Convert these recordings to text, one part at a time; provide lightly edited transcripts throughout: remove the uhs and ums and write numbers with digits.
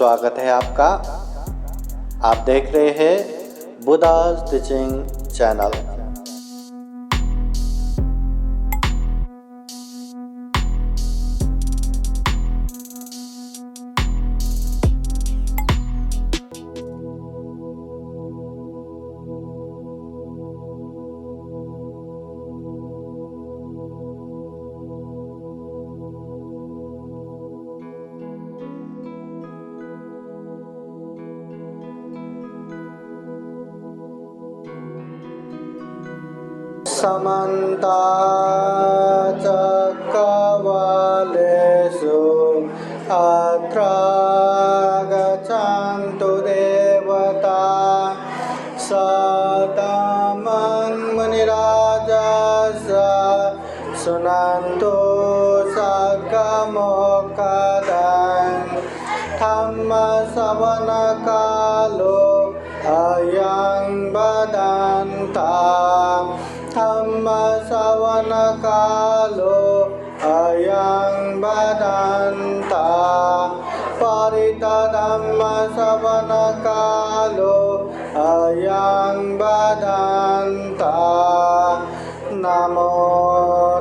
स्वागत है आपका। आप देख रहे हैं बुद्धा's टीचिंग चैनल। समन्ता चक्रवालेषु अत्र गच्छन्तु देवता सदामं मुनिराजस्य शृण्वन्तु सद्गमोक्तं धम्मश्रवणकालो अयं बदन्तं धम्मश्रवणकालो अयं बदन्तं परितधम्मश्रवणकालो अयं बदन्तं नमो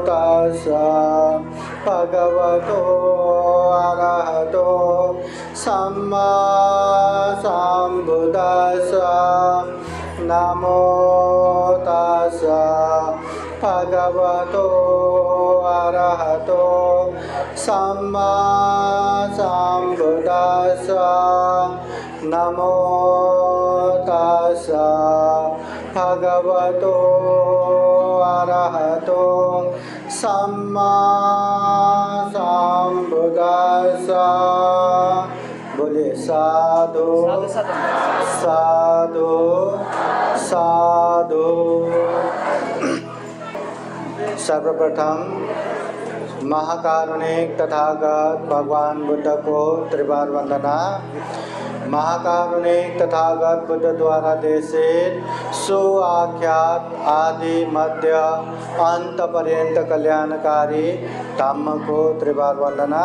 तस्स भगवतो अरहतो सम्मा सम्बुद्दस्स नमो तस्स भगवतो अरहतो सम्मा सम्बुद्दस्स नमो तस्स भगवतो अरहतो सम्मा सम्बुद्दस्स। बोले साधु साधु साधु। सर्वप्रथम महाकारुणिक तथागत भगवान बुद्ध को त्रिबार वंदना। महाकारुणिक तथागत बुद्ध द्वारा देशित सुआख्यात आदि मध्य अंत पर्यंत कल्याणकारी धम्म को त्रिबार वंदना।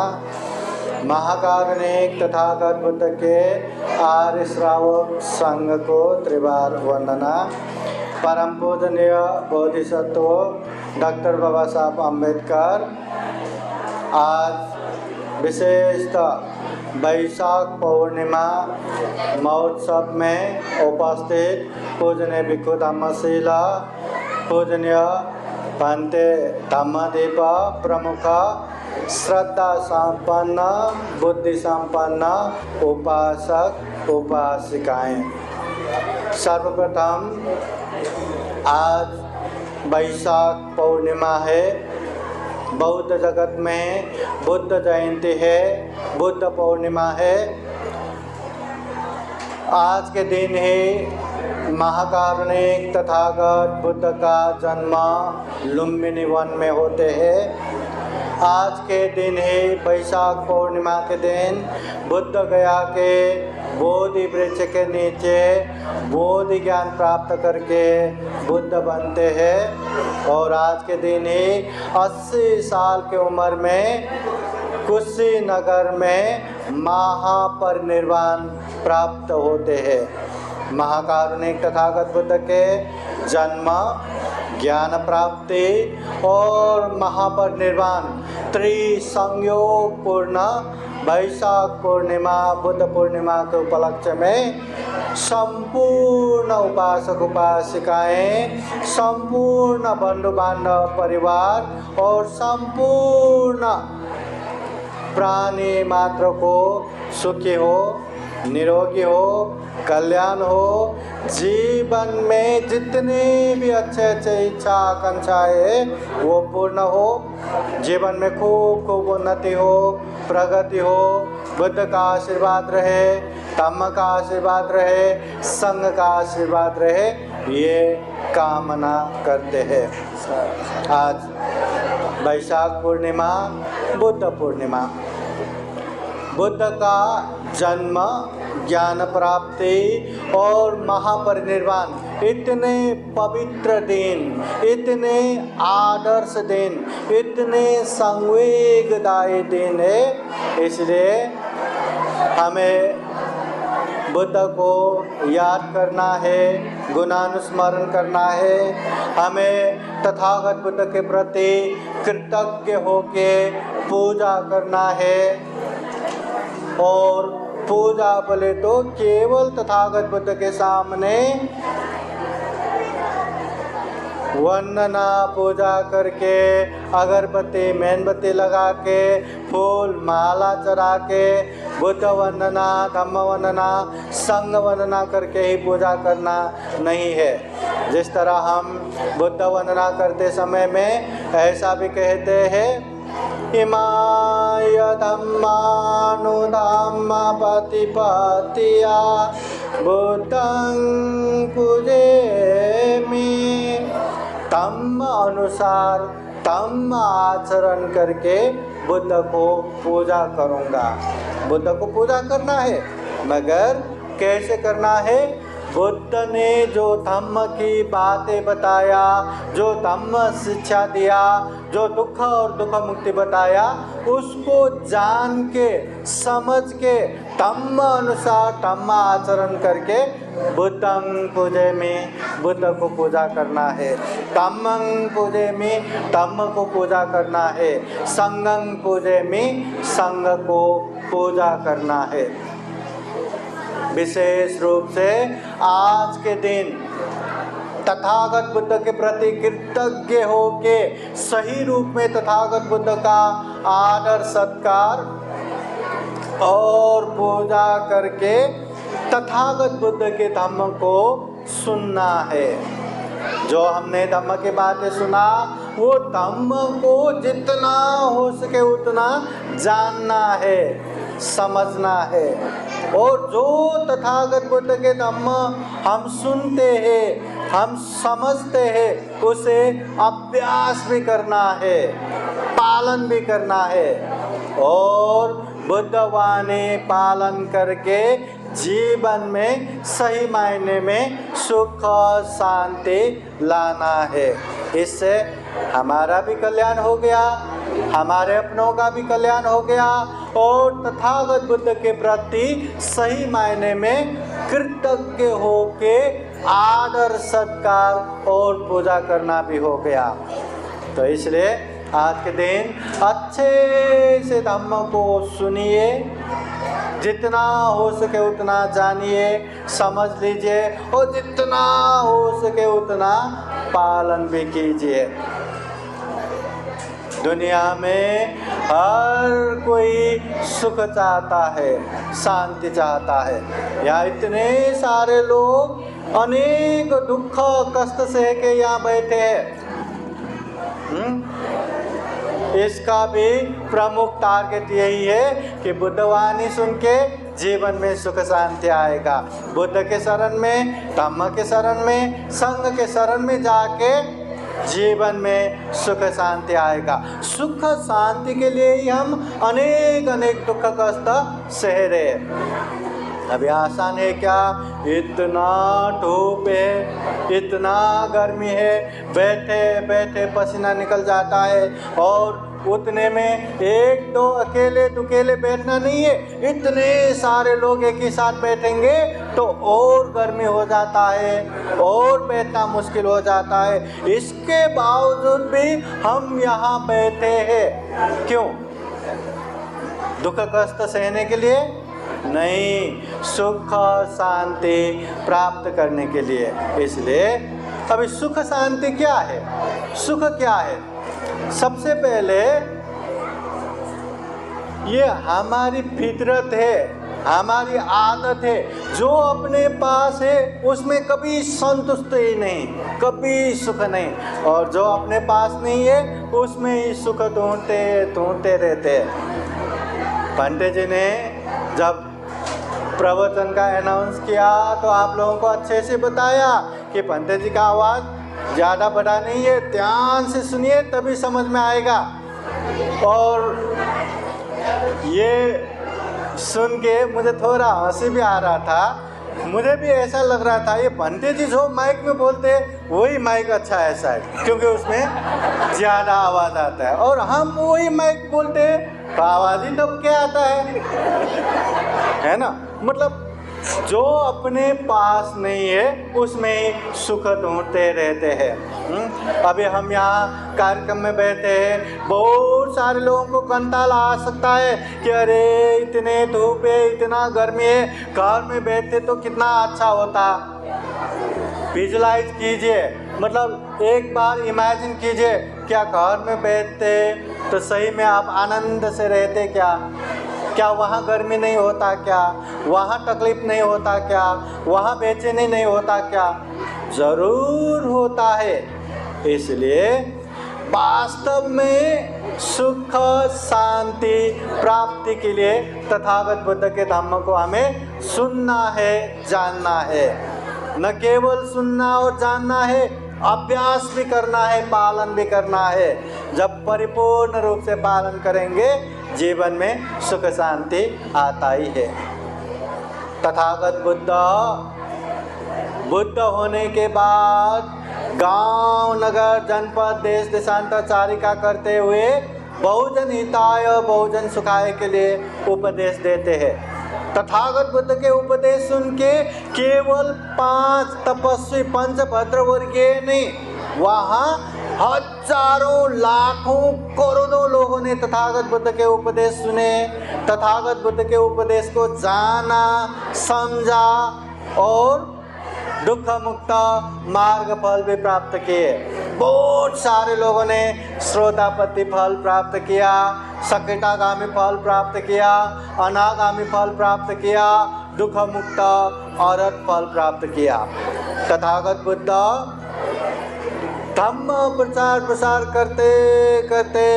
महाकारुणिक तथागत बुद्ध के आर्य श्रावक संघ को त्रिबार वंदना। परम पूजनीय बोधिसत्व डॉक्टर बाबा साहब अम्बेडकर आज विशेषतः वैशाख पूर्णिमा महोत्सव में उपस्थित पूजनीय भिक्षु धम्मशील पूजनीय पंते धम्मदीप प्रमुख श्रद्धा संपन्न बुद्धि संपन्न उपासक उपासिकाएं। सर्वप्रथम आज वैशाख पूर्णिमा है। बौद्ध जगत में बुद्ध जयंती है, बुद्ध पूर्णिमा है। आज के दिन ही महाकारुणिक तथागत बुद्ध का जन्म लुम्बिनी वन में होते हैं। आज के दिन ही वैशाख पूर्णिमा के दिन बुद्ध गया के बोधि वृक्ष के नीचे बोधि ज्ञान प्राप्त करके बुद्ध बनते हैं। और आज के दिन ही 80 साल की उम्र में कुशीनगर में महापरिनिर्वाण प्राप्त होते हैं। महाकारुणिक तथागत बुद्ध के जन्म, ज्ञान प्राप्ति और महापरिनिर्वाण त्रिसंयोग पूर्ण वैशाख पूर्णिमा बुद्ध पूर्णिमा के उपलक्ष्य में संपूर्ण उपासक उपासिकाएं, संपूर्ण बंधु बांधव परिवार और संपूर्ण प्राणी मात्र को सुखी हो, निरोगी हो, कल्याण हो, जीवन में जितने भी अच्छे इच्छा आकांक्षाएं वो पूर्ण हो, जीवन में खूब खूब उन्नति हो, प्रगति हो, बुद्ध का आशीर्वाद रहे, धम्म का आशीर्वाद रहे, संघ का आशीर्वाद रहे, ये कामना करते हैं। आज वैशाख पूर्णिमा बुद्ध पूर्णिमा। बुद्ध का जन्म, ज्ञान प्राप्ति और महापरिनिर्वाण इतने पवित्र दिन, इतने आदर्श दिन, इतने संवेगदायी दिन है। इसलिए हमें बुद्ध को याद करना है, गुणानुस्मरण करना है। हमें तथागत बुद्ध के प्रति कृतज्ञ होके पूजा करना है। और पूजा बोले तो केवल तथागत बुद्ध के सामने वंदना पूजा करके, अगरबत्ती मेणबत्ती लगा के, फूल माला चढ़ा के, बुद्ध वंदना, धम्म वंदना, संघ वंदना करके ही पूजा करना नहीं है। जिस तरह हम बुद्ध वंदना करते समय में ऐसा भी कहते हैं, इमाय धम्मानुधाम्मा पतिपत्तिया बुद्धं पूजयामि। धम्म अनुसार धम्म आचरण करके बुद्ध को पूजा करूँगा। बुद्ध को पूजा करना है, मगर कैसे करना है? बुद्ध ने जो धम्म की बातें बताया, जो धम्म शिक्षा दिया, जो दुख और दुख मुक्ति बताया, उसको जान के समझ के धम्म अनुसार धम्म आचरण करके बुद्धं पूजयामि, बुद्ध को पूजा करना है। धम्मं पूजयामि, धम्म को पूजा करना है। संघं पूजयामि, संघ को पूजा करना है। विशेष रूप से आज के दिन तथागत बुद्ध के प्रति कृतज्ञ होके सही रूप में तथागत बुद्ध का आदर सत्कार और पूजा करके तथागत बुद्ध के धम्म को सुनना है। जो हमने धम्म की बातें सुना, वो धम्म को जितना हो सके उतना जानना है, समझना है। और जो तथागत बुद्ध के धम्म हम सुनते हैं, हम समझते हैं, उसे अभ्यास भी करना है, पालन भी करना है। और बुद्धवाणी पालन करके जीवन में सही मायने में सुख शांति लाना है। इससे हमारा भी कल्याण हो गया, हमारे अपनों का भी कल्याण हो गया, और तथागत बुद्ध के प्रति सही मायने में कृतज्ञ होके आदर सत्कार और पूजा करना भी हो गया। तो इसलिए आज के दिन अच्छे से धम्म को सुनिए, जितना हो सके उतना जानिए, समझ लीजिए, और जितना हो सके उतना पालन भी कीजिए। दुनिया में हर कोई सुख चाहता है, शांति चाहता है। यहाँ इतने सारे लोग अनेक दुख कष्ट सह के यहाँ बैठे हैं। इसका भी प्रमुख टारगेट यही है कि बुद्धवाणी सुन के जीवन में सुख शांति आएगा। बुद्ध के शरण में, धम्म के शरण में, संघ के शरण में जाके जीवन में सुख शांति आएगा। सुख शांति के लिए ही हम अनेक अनेक दुख कष्ट सह रहे। अभी आसान है क्या? इतना धूप है, इतना गर्मी है, बैठे बैठे पसीना निकल जाता है। और उतने में एक दो अकेले दुकेले बैठना नहीं है, इतने सारे लोग एक ही साथ बैठेंगे तो और गर्मी हो जाता है, और बैठना मुश्किल हो जाता है। इसके बावजूद भी हम यहाँ बैठे हैं। क्यों? दुख कष्ट सहने के लिए नहीं, सुख शांति प्राप्त करने के लिए। इसलिए अभी सुख शांति क्या है? सुख क्या है? सबसे पहले ये हमारी फितरत है, हमारी आदत है। जो अपने पास है उसमें कभी संतुष्ट ही नहीं, कभी सुख नहीं। और जो अपने पास नहीं है उसमें ही सुख ढूंढते रहते हैं। पंडित जी ने जब प्रवचन का अनाउंस किया तो आप लोगों को अच्छे से बताया कि पंडित जी का आवाज़ ज़्यादा बड़ा नहीं है, ध्यान से सुनिए तभी समझ में आएगा। और ये सुन के मुझे थोड़ा हंसी भी आ रहा था। मुझे भी ऐसा लग रहा था ये पंडित जी जो माइक में बोलते हैं वही माइक अच्छा है शायद, क्योंकि उसमें ज़्यादा आवाज़ आता है। और हम वही माइक बोलते हैं तो आवाज़ ही दब के आता है ना। मतलब जो अपने पास नहीं है उसमें ही सुख ढूंढते रहते हैं। अभी हम यहाँ कार्यक्रम में बैठे हैं, बहुत सारे लोगों को कंटाला आ सकता है कि अरे इतने धूप है, इतना गर्मी है, घर में बैठते तो कितना अच्छा होता। विजुलाइज कीजिए, मतलब एक बार इमेजिन कीजिए, क्या घर में बैठते तो सही में आप आनंद से रहते क्या वहाँ गर्मी नहीं होता, क्या वहाँ तकलीफ नहीं होता, क्या वहाँ बेचैनी नहीं होता, क्या जरूर होता है। इसलिए वास्तव में सुख शांति प्राप्ति के लिए तथागत बुद्ध के धम्म को हमें सुनना है, जानना है। न केवल सुनना और जानना है, अभ्यास भी करना है, पालन भी करना है। जब परिपूर्ण रूप से पालन करेंगे जीवन में सुख शांति आता ही है। तथागत बुद्ध होने के बाद गांव नगर जनपद देश देशांतर चारिका करते हुए बहुजन हिताय बहुजन सुखाय के लिए उपदेश देते हैं। तथागत बुद्ध के उपदेश सुन के केवल 5 तपस्वी पंचभद्र वर्गीय नहीं, वहाँ हजारों लाखों करोड़ों लोगों ने तथागत बुद्ध के उपदेश सुने, तथागत बुद्ध के उपदेश को जाना, समझा और दुख मुक्त मार्ग फल भी प्राप्त किए। बहुत सारे लोगों ने श्रोतापत्ति फल प्राप्त किया, सकृतागामी फल प्राप्त किया, अनागामी फल प्राप्त किया, दुख मुक्त अरहत फल प्राप्त किया। तथागत बुद्ध धम्म प्रचार करते करते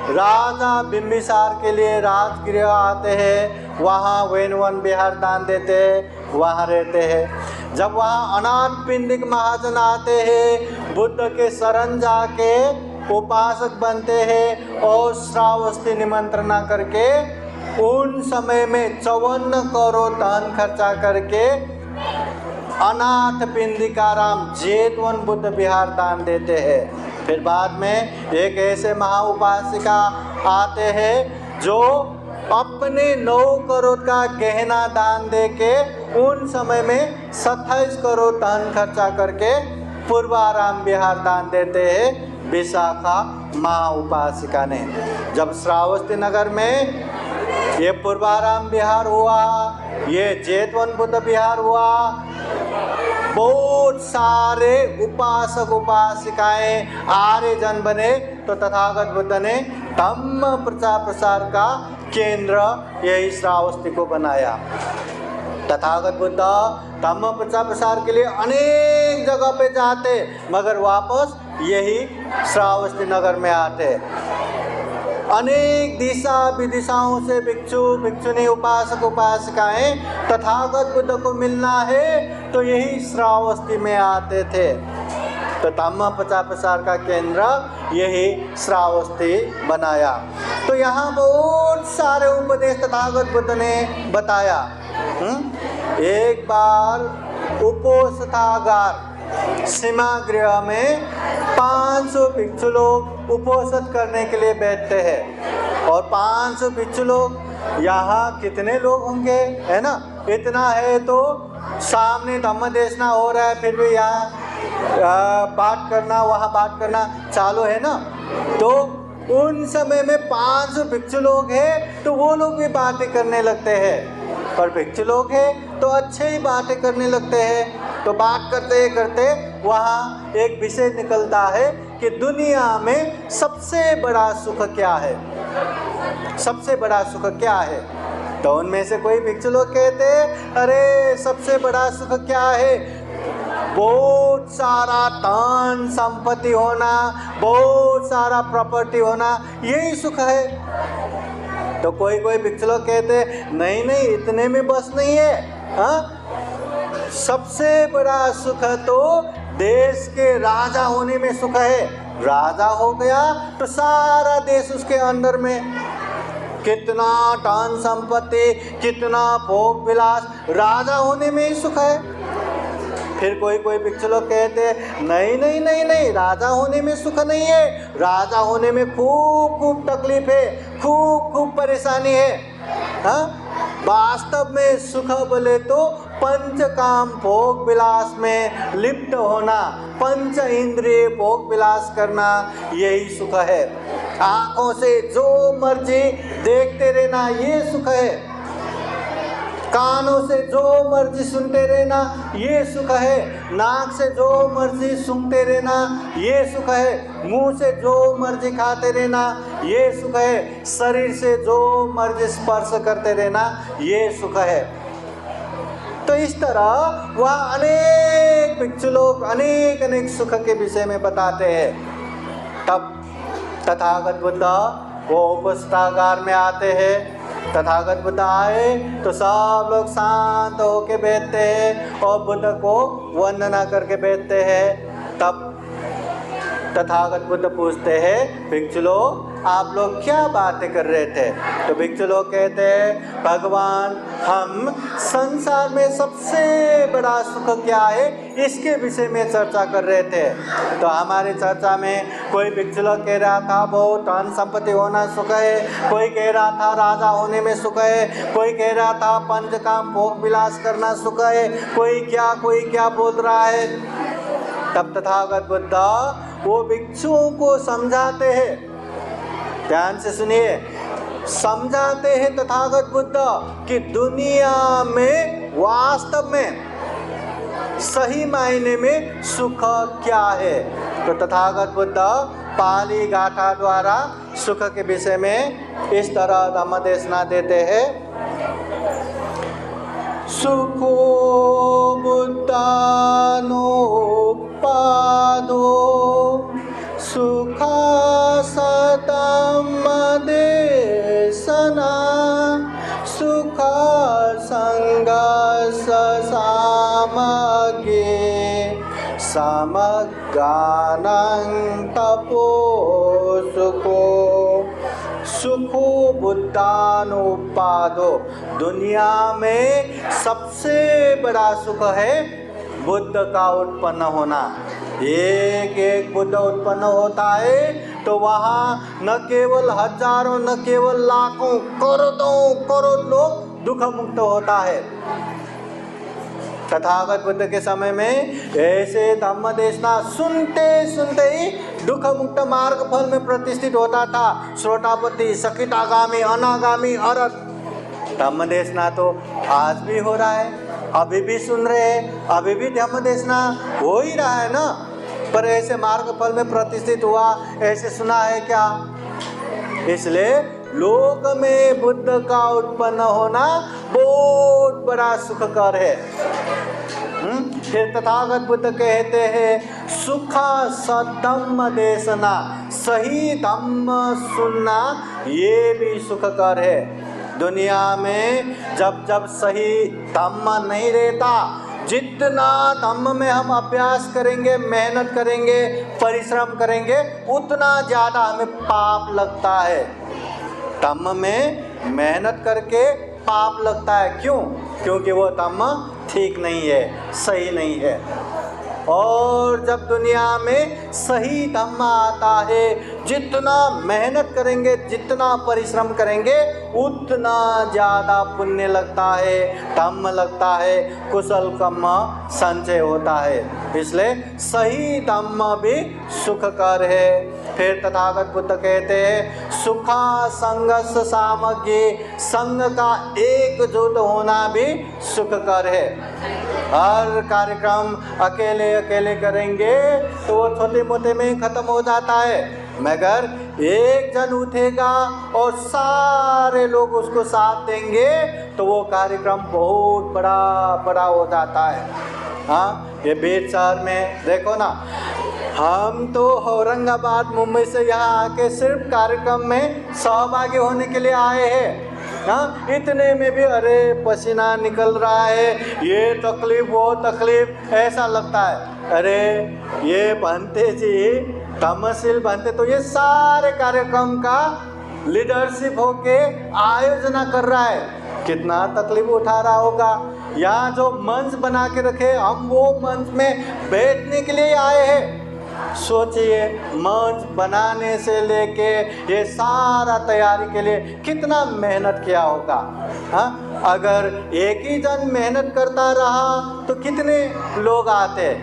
राजा बिंबिसार के लिए राजगृह आते हैं, वहाँ वेणुवन विहार दान देते हैं, वहाँ रहते हैं। जब वहाँ अनाथ पिंडिक महाजन आते हैं, बुद्ध के शरण जाके उपासक बनते हैं और श्रावस्ती निमंत्रणा करके उन समय में 54 करोड़ धन खर्चा करके अनाथ पिंडिकाराम जेतवन बुद्ध विहार दान देते हैं। फिर बाद में एक ऐसे महाउपासिका आते हैं जो अपने 9 करोड़ का गहना दान देके उन समय में 27 करोड़ धन खर्चा करके पूर्वाराम विहार दान देते हैं विशाखा महाउपासिका ने। जब श्रावस्ती नगर में ये पूर्वाराम विहार हुआ, ये जेतवन बुद्ध विहार हुआ, बहुत सारे उपासक उपासिकाएं आर्यजन बने, तो तथागत बुद्ध ने धम्म प्रचार का केंद्र यही श्रावस्ती को बनाया। तथागत बुद्ध धम्म प्रचार के लिए अनेक जगह पे जाते, मगर वापस यही श्रावस्ती नगर में आते। अनेक दिशा विदिशाओं से भिक्षु भिक्षुनी उपासक उपासिकाएं तथागत बुद्ध को मिलना है तो यही श्रावस्ती में आते थे। तो धम्म प्रचार का केंद्र यही श्रावस्ती बनाया। तो यहाँ बहुत सारे उपदेश तथागत बुद्ध ने बताया। एक बार उपोषितागार सीमागृह में 500 भिक्षु लोग उपोषित करने के लिए बैठते हैं और 500 भिक्षु लोग, यहाँ कितने लोग होंगे, है ना? इतना है तो सामने धम्म देशना हो रहा है, फिर भी यहाँ बात करना वहाँ बात करना चालू है ना। तो उन समय में 500 भिक्षु लोग हैं तो वो लोग भी बातें करने लगते हैं, और भिक्षु लोग हैं तो अच्छे ही बातें करने लगते हैं। तो बात करते करते वहाँ एक विषय निकलता है कि दुनिया में सबसे बड़ा सुख क्या है, सबसे बड़ा सुख क्या है। तो उनमें से कोई भिक्षु लोग कहते अरे सबसे बड़ा सुख क्या है, बहुत सारा धन संपत्ति होना, बहुत सारा प्रॉपर्टी होना, यही सुख है। तो कोई भिक्षु लोग कहते नहीं नहीं, इतने में बस नहीं है, हाँ, सबसे बड़ा सुख तो देश के राजा होने में सुख है। राजा हो गया तो सारा देश उसके अंदर में, कितना धन संपत्ति, कितना भोग विलास, राजा होने में ही सुख है। फिर कोई भिक्षु लोग कहते नहीं नहीं नहीं नहीं, राजा होने में सुख नहीं है, राजा होने में खूब तकलीफ है, खूब परेशानी है, हाँ। वास्तव में सुख बोले तो पंचकाम भोग विलास में लिप्त होना, पंच इंद्रिय भोग विलास करना, यही सुख है। आंखों से जो मर्जी देखते रहना ये सुख है, कानों से जो मर्जी सुनते रहना ये सुख है, नाक से जो मर्जी सूंघते रहना ये सुख है, मुंह से जो मर्जी खाते रहना ये सुख है, शरीर से जो मर्जी स्पर्श करते रहना ये सुख है। तो इस तरह वह अनेक भिक्षु लोग अनेक अनेक सुख के विषय में बताते हैं। तब तथागत बुद्ध वो उपस्थागार में आते हैं। तथागत बुद्ध आए तो सब लोग शांत होके बैठते हैं और बुद्ध को वंदना करके बैठते हैं। तब तथागत बुद्ध पूछते हैं, भिक्षु लोग आप लोग क्या बातें कर रहे थे? तो भिक्षु लोग कहते हैं, भगवान हम संसार में सबसे बड़ा सुख क्या है इसके विषय में चर्चा कर रहे थे। तो हमारी चर्चा में कोई भिक्षु लोग कह रहा था बहुत धन संपत्ति होना सुख है, कोई कह रहा था राजा होने में सुख है, कोई कह रहा था पंचकाम भोग विलास करना सुख है, कोई क्या बोल रहा है। तब तथागत बुद्ध वो भिक्षुओं को समझाते हैं, ध्यान से सुनिए, समझाते हैं तथागत बुद्ध कि दुनिया में वास्तव में सही मायने में सुख क्या है। तो तथागत बुद्ध पाली गाथा द्वारा सुख के विषय में इस तरह धम्म देशना देते हैं। सुखो बुद्धानुपादो सुखा धम्म देशना सुखा संगस सामगे समगानं तपो सुखो। सुखो बुद्धानुपादो, दुनिया में सबसे बड़ा सुख है बुद्ध का उत्पन्न होना। एक एक बुद्ध उत्पन्न होता है तो वहाँ न केवल हजारों न केवल लाखों करोड़ लोग दुख मुक्त होता है। तथागत बुद्ध के समय में ऐसे धम्म देशना सुनते सुनते ही दुख मुक्त मार्ग फल में प्रतिष्ठित होता था। श्रोतापति, सकितागामी, अनागामी, अरहत। धम्म देशना तो आज भी हो रहा है, अभी भी सुन रहे हैं, अभी भी धम्म देशना हो ही रहा है ना। पर ऐसे मार्ग फल में प्रतिष्ठित हुआ ऐसे सुना है क्या? इसलिए लोक में बुद्ध का उत्पन्न होना बहुत बड़ा सुखकर है। फिर तथागत बुद्ध कहते हैं, सुखा सधम्म देशना, सही धम्म सुनना ये भी सुखकर है। दुनिया में जब जब सही धम्म नहीं रहता, जितना धम्म में हम अभ्यास करेंगे, मेहनत करेंगे, परिश्रम करेंगे, उतना ज़्यादा हमें पाप लगता है। धम्म में मेहनत करके पाप लगता है, क्यों? क्योंकि वो धम्म ठीक नहीं है, सही नहीं है। और जब दुनिया में सही धम्म आता है, जितना मेहनत करेंगे, जितना परिश्रम करेंगे, उतना ज़्यादा पुण्य लगता है, धम्म लगता है, कुशल कर्म संचय होता है। इसलिए सही धम्म भी सुखकर है। फिर तथागत बुद्ध कहते हैं, सुखा संगस सामग्री, संग का एकजुट होना भी सुखकर है। हर कार्यक्रम अकेले अकेले करेंगे तो वो छोटे मोटे में खत्म हो जाता है, मगर एक जन उठेगा और सारे लोग उसको साथ देंगे तो वो कार्यक्रम बहुत बड़ा हो जाता है। हाँ, ये बीच शहर में देखो ना, हम तो औरंगाबाद मुंबई से यहाँ आके सिर्फ कार्यक्रम में सहभागी होने के लिए आए हैं। हाँ, इतने में भी अरे पसीना निकल रहा है, ये तकलीफ वो तकलीफ, ऐसा लगता है। अरे ये भंते जी धम्मशील भंते तो ये सारे कार्यक्रम का लीडरशिप होके आयोजना कर रहा है, कितना तकलीफ उठा रहा होगा। यहाँ जो मंच बना के रखे, हम वो मंच में बैठने के लिए आए हैं। सोचिए, मंच बनाने से लेके ये सारा तैयारी के लिए कितना मेहनत किया होगा। हाँ, अगर एक ही जन मेहनत करता रहा तो कितने लोग आते,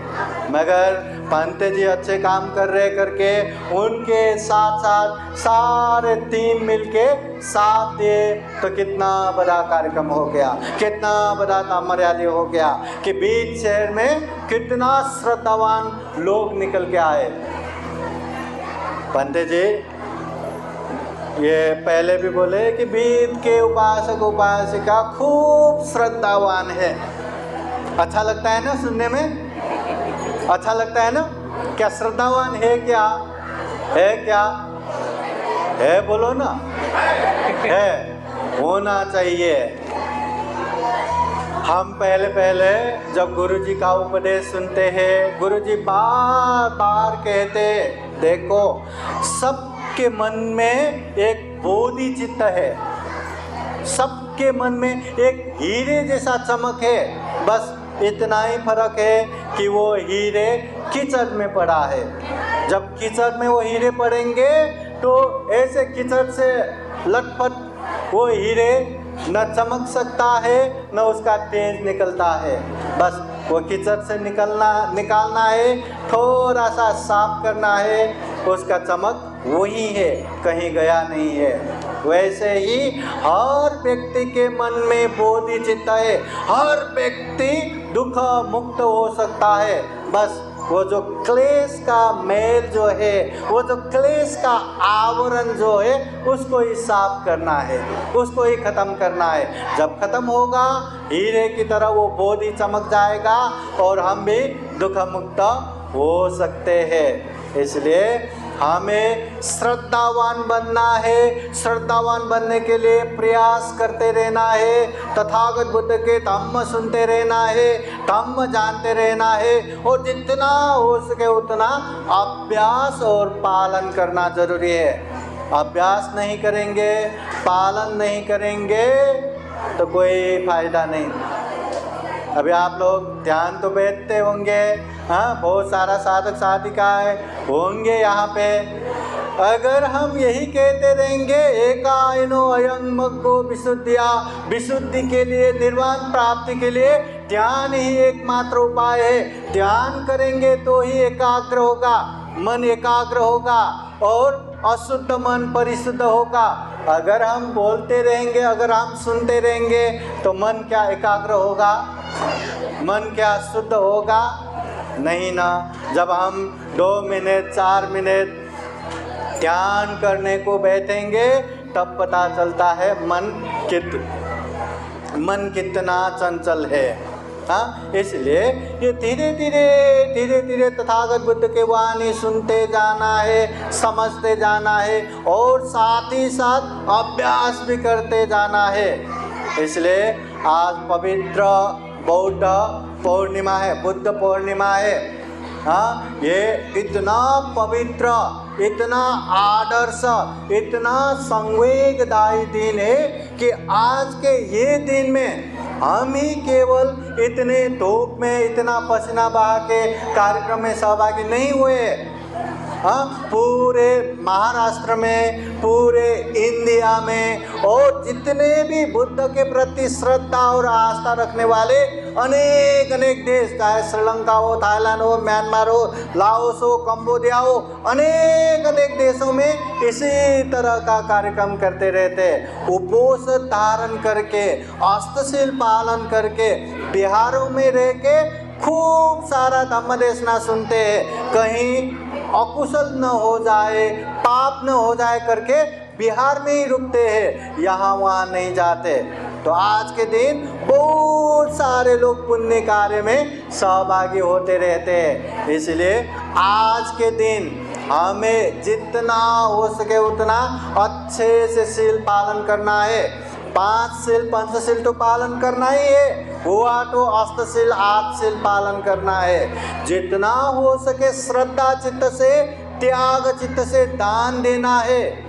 मगर पंत जी अच्छे काम कर रहे करके उनके साथ साथ सारे टीम मिलके साथ दिए तो कितना बड़ा कार्यक्रम हो गया, कितना बड़ा ताम्रयाली हो गया कि बीच शहर में कितना श्रद्धावान लोग निकल के आए। पंत जी ये पहले भी बोले कि बीत के उपासक उपासिका खूब श्रद्धावान है। अच्छा लगता है ना सुनने में, अच्छा लगता है ना? क्या श्रद्धावान है? क्या है? क्या है? बोलो ना, है, होना चाहिए। हम पहले जब गुरुजी का उपदेश सुनते हैं, गुरुजी बार बार कहते, देखो सबके मन में एक बोधि चित्त है, सबके मन में एक हीरे जैसा चमक है, बस इतना ही फर्क है कि वो हीरे कीचड़ में पड़ा है। जब कीचड़ में वो हीरे पड़ेंगे तो ऐसे कीचड़ से लटपट वो हीरे न चमक सकता है न उसका तेज निकलता है। बस वो कीचड़ से निकालना है, थोड़ा सा साफ करना है, उसका चमक वही है, कहीं गया नहीं है। वैसे ही हर व्यक्ति के मन में बोधि चित्त है, हर व्यक्ति दुख मुक्त हो सकता है। बस वो जो क्लेश का मेल जो है, वो जो क्लेश का आवरण जो है, उसको ही साफ करना है, उसको ही ख़त्म करना है। जब ख़त्म होगा हीरे की तरह वो बोधि चमक जाएगा और हम भी दुख मुक्त हो सकते हैं। इसलिए हमें श्रद्धावान बनना है, श्रद्धावान बनने के लिए प्रयास करते रहना है, तथागत बुद्ध के धम्म सुनते रहना है, धम्म जानते रहना है और जितना हो सके उतना अभ्यास और पालन करना जरूरी है। अभ्यास नहीं करेंगे, पालन नहीं करेंगे तो कोई फायदा नहीं। अभी आप लोग ध्यान तो बैठते होंगे, हाँ, बहुत सारा साधक साधिकाएं होंगे यहाँ पे। अगर हम यही कहते रहेंगे एकायनो अयं मग्गो विशुद्धिया, विशुद्धि के लिए, निर्वाण प्राप्ति के लिए ध्यान ही एकमात्र उपाय है। ध्यान करेंगे तो ही एकाग्र होगा, मन एकाग्र होगा और अशुद्ध मन परिशुद्ध होगा। अगर हम बोलते रहेंगे, अगर हम सुनते रहेंगे तो मन क्या एकाग्र होगा? मन क्या शुद्ध होगा? नहीं ना। जब हम 2 मिनट 4 मिनट ध्यान करने को बैठेंगे तब पता चलता है मन कितना चंचल है। हाँ, इसलिए ये धीरे धीरे तथागत बुद्ध के वाणी सुनते जाना है, समझते जाना है और साथ ही साथ अभ्यास भी करते जाना है। इसलिए आज पवित्र बौद्ध पूर्णिमा है, बुद्ध पूर्णिमा है। हाँ, ये इतना पवित्र, इतना आदर्श, इतना संवेगदायी दिन है कि आज के ये दिन में हम ही केवल इतने धूप में इतना पसीना बहा के कार्यक्रम में सहभागी नहीं हुए। हाँ, पूरे महाराष्ट्र में, पूरे इंडिया में और जितने भी बुद्ध के प्रति श्रद्धा और आस्था रखने वाले अनेक देश, चाहे श्रीलंका हो, थाईलैंड हो, म्यांमार हो, लाओस हो, कंबोडिया हो, अनेक देशों में इसी तरह का कार्यक्रम करते रहते। उपवास धारण करके, अष्टशील पालन करके, बिहारों में रह के खूब सारा धम्म देशना सुनते हैं। कहीं अकुशल न हो जाए, पाप न हो जाए करके बिहार में ही रुकते हैं, यहाँ वहाँ नहीं जाते। तो आज के दिन बहुत सारे लोग पुण्य कार्य में सहभागी होते रहते हैं। इसलिए आज के दिन हमें जितना हो सके उतना अच्छे से शील पालन करना है। 5 शील पंचशील तो पालन करना ही है, हुआ तो अष्टशील 8 शील पालन करना है। जितना हो सके श्रद्धा चित्त से, त्याग चित्त से दान देना है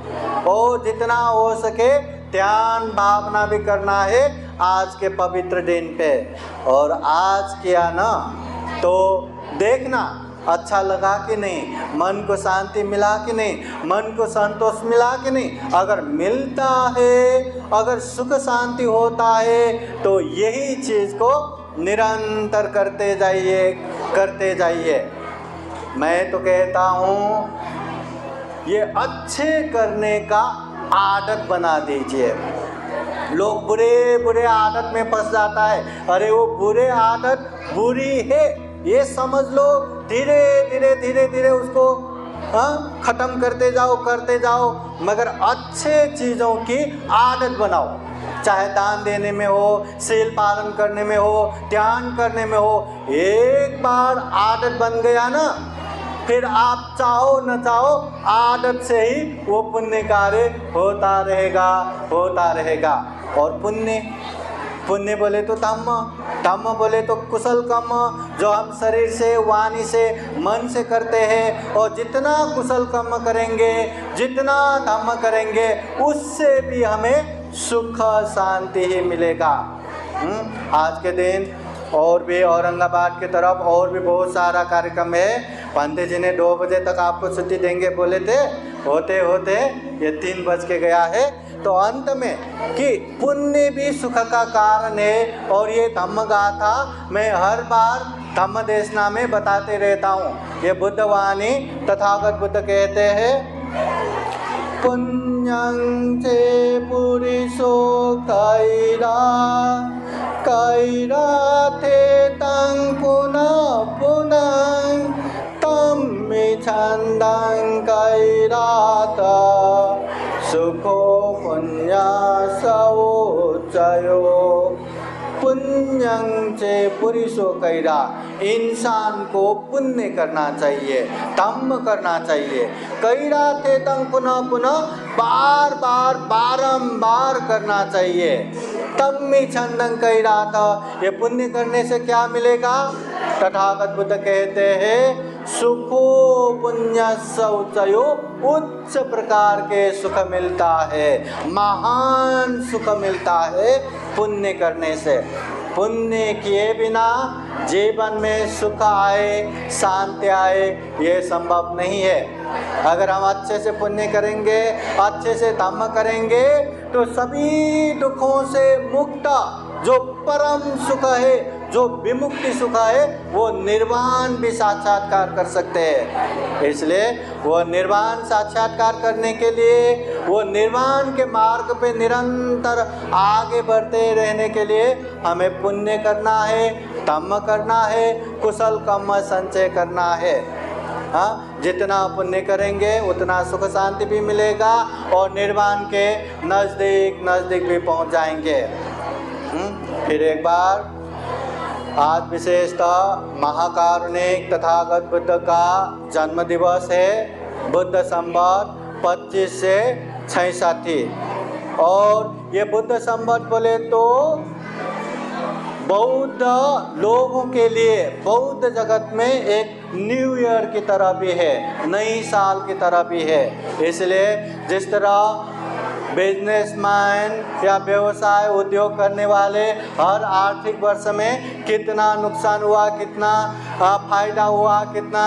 और जितना हो सके ध्यान भावना भी करना है आज के पवित्र दिन पे। और आज किया ना तो देखना अच्छा लगा कि नहीं, मन को शांति मिला कि नहीं, मन को संतोष मिला कि नहीं। अगर मिलता है, अगर सुख शांति होता है, तो यही चीज़ को निरंतर करते जाइए, करते जाइए। मैं तो कहता हूँ ये अच्छे करने का आदत बना दीजिए। लोग बुरे बुरे आदत में फंस जाता है। अरे वो बुरे आदत बुरी है ये समझ लो, धीरे धीरे धीरे धीरे उसको ख़त्म करते जाओ, मगर अच्छे चीज़ों की आदत बनाओ। चाहे दान देने में हो, शील पालन करने में हो, ध्यान करने में हो। एक बार आदत बन गया ना, फिर आप चाहो न चाहो आदत से ही वो पुण्य कार्य होता रहेगा। और पुण्य बोले तो धम्म बोले तो कुशल कर्म, जो हम शरीर से, वाणी से, मन से करते हैं। और जितना कुशल कर्म करेंगे, जितना धम्म करेंगे, उससे भी हमें सुख शांति ही मिलेगा। आज के दिन और भी औरंगाबाद की तरफ और भी बहुत सारा कार्यक्रम है। पंडित जी ने 2 बजे तक आपको छुट्टी देंगे बोले थे, होते होते ये 3 बज के गया है। तो अंत में कि पुण्य भी सुख का कारण है। और ये धम्म गाथा मैं हर बार धम्म देशना में बताते रहता हूँ। ये बुद्धवाणी तथागत बुद्ध कहते हैं, पुण्यं चे पुरुषो कैराथे तं पुनः पुनः तं मे छन्दं कैरात सुखो पुण्य सवोचयो। पुण्यं चे पुरुषो कैरा, इंसान को पुण्य करना चाहिए, धम्म करना चाहिए। कैरा थे तंग पुनः पुनः, बार बार बारंबार करना चाहिए। तम्मी छंदं कैरा था, ये पुण्य करने से क्या मिलेगा? तथागत बुद्ध कहते हैं सुखो पुण्य शौचयो, उच्च प्रकार के सुख मिलता है, महान सुख मिलता है पुण्य करने से। पुण्य किए बिना जीवन में सुख आए, शांति आए, ये संभव नहीं है। अगर हम अच्छे से पुण्य करेंगे, अच्छे से धम्म करेंगे, तो सभी दुखों से मुक्त जो परम सुख है, जो विमुक्ति सुख है, वो निर्वाण भी साक्षात्कार कर सकते हैं। इसलिए वो निर्वाण साक्षात्कार करने के लिए, वो निर्वाण के मार्ग पे निरंतर आगे बढ़ते रहने के लिए हमें पुण्य करना है, धम्म करना है, कुशल कर्म संचय करना है। हाँ, जितना पुण्य करेंगे उतना सुख शांति भी मिलेगा और निर्वाण के नज़दीक भी पहुंच जाएंगे। फिर एक बार, आज विशेषतः महाकारुणिक तथागत बुद्ध का जन्म दिवस है, बुद्ध संवत 25 से 66। और ये बुद्ध संवत बोले तो बौद्ध लोगों के लिए, बौद्ध जगत में एक न्यू ईयर की तरह भी है, नई साल की तरह भी है। इसलिए जिस तरह बिजनेसमैन या व्यवसाय उद्योग करने वाले हर आर्थिक वर्ष में कितना नुकसान हुआ, कितना फायदा हुआ, कितना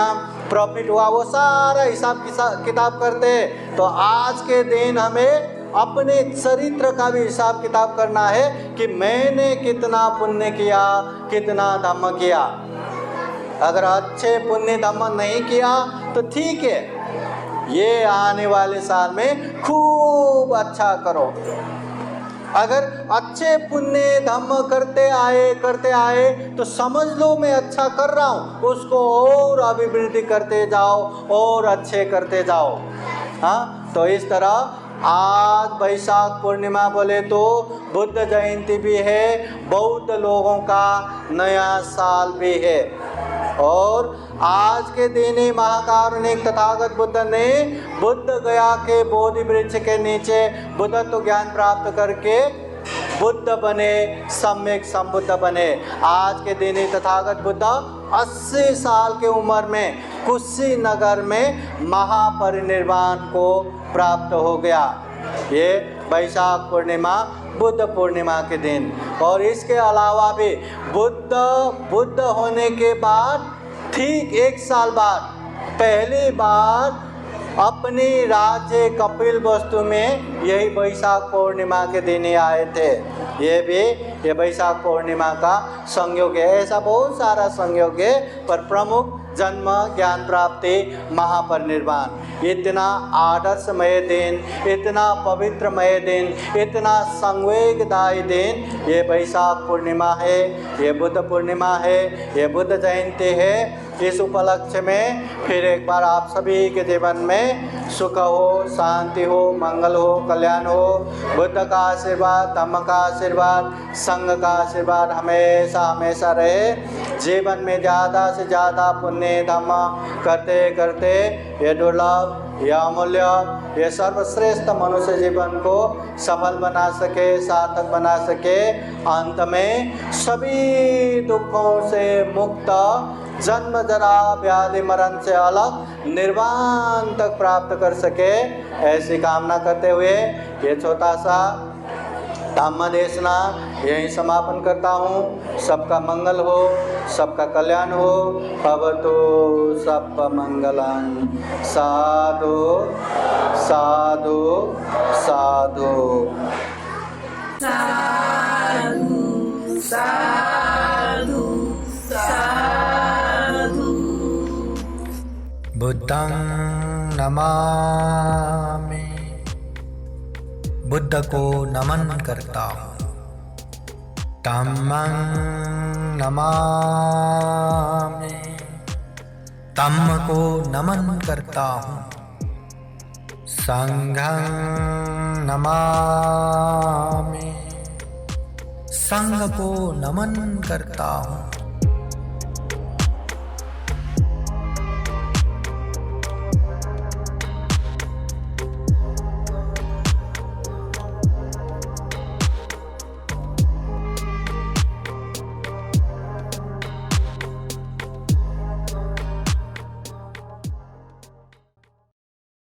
प्रॉफिट हुआ, वो सारा हिसाब किताब करते हैं। तो आज के दिन हमें अपने चरित्र का भी हिसाब किताब करना है कि मैंने कितना पुण्य किया, कितना धम्म किया। अगर अच्छे पुण्य धम्म नहीं किया तो ठीक है, ये आने वाले साल में खूब अच्छा करो। अगर अच्छे पुण्य धम्म करते आए तो समझ लो मैं अच्छा कर रहा हूँ, उसको और अभिवृद्धि करते जाओ और अच्छे करते जाओ। हाँ, तो इस तरह आज वैशाख पूर्णिमा बोले तो बुद्ध जयंती भी है, बौद्ध लोगों का नया साल भी है। और आज के दिन ही महाकारुणिक तथागत बुद्ध ने बुद्ध गया के बोधि वृक्ष के नीचे बुद्धत्व ज्ञान प्राप्त करके बुद्ध बने, सम्यक संबुद्ध बने। आज के दिन ही तथागत बुद्ध 80 साल की उम्र में कुशीनगर में महापरिनिर्वाण को प्राप्त हो गया। ये वैशाख पूर्णिमा, बुद्ध पूर्णिमा के दिन। और इसके अलावा भी बुद्ध होने के बाद ठीक 1 साल बाद पहली बार अपनी राज्य कपिलवस्तु में यही वैशाख पूर्णिमा के दिन ही आए थे। ये वैशाख पूर्णिमा का संयोग है। ऐसा बहुत सारा संयोग है, पर प्रमुख जन्म, ज्ञान प्राप्ति, महापरिनिर्वाण। इतना आदर्शमय दिन, इतना पवित्रमय दिन, इतना संवेगदायी दिन ये वैशाख पूर्णिमा है, ये बुद्ध पूर्णिमा है, ये बुद्ध जयंती है। इस उपलक्ष्य में फिर एक बार आप सभी के जीवन में सुख हो, शांति हो, मंगल हो, कल्याण हो। बुद्ध का आशीर्वाद, धम्म का आशीर्वाद, संघ का आशीर्वाद हमेशा हमेशा रहे। जीवन में ज़्यादा से ज़्यादा पुण्य धम्म करते करते ये दुर्लभ, यह अमूल्य, ये सर्वश्रेष्ठ मनुष्य जीवन को सफल बना सके, सार्थक बना सके। अंत में सभी दुखों से मुक्त, जन्म जरा व्याधि मरण से अलग निर्वाण तक प्राप्त कर सके, ऐसी कामना करते हुए ये छोटा सा धम्म देशना यहीं समापन करता हूँ। सबका मंगल हो, सबका कल्याण हो। भवतु सबका मंगलम। साधु साधु साधु साधु साधु साधु। बुद्धं नमामि, बुद्ध को नमन करता हूँ। धम्मं नमामि, धम्म को नमन करता हूँ। संघं नमामि, संघ को नमन करता हूँ।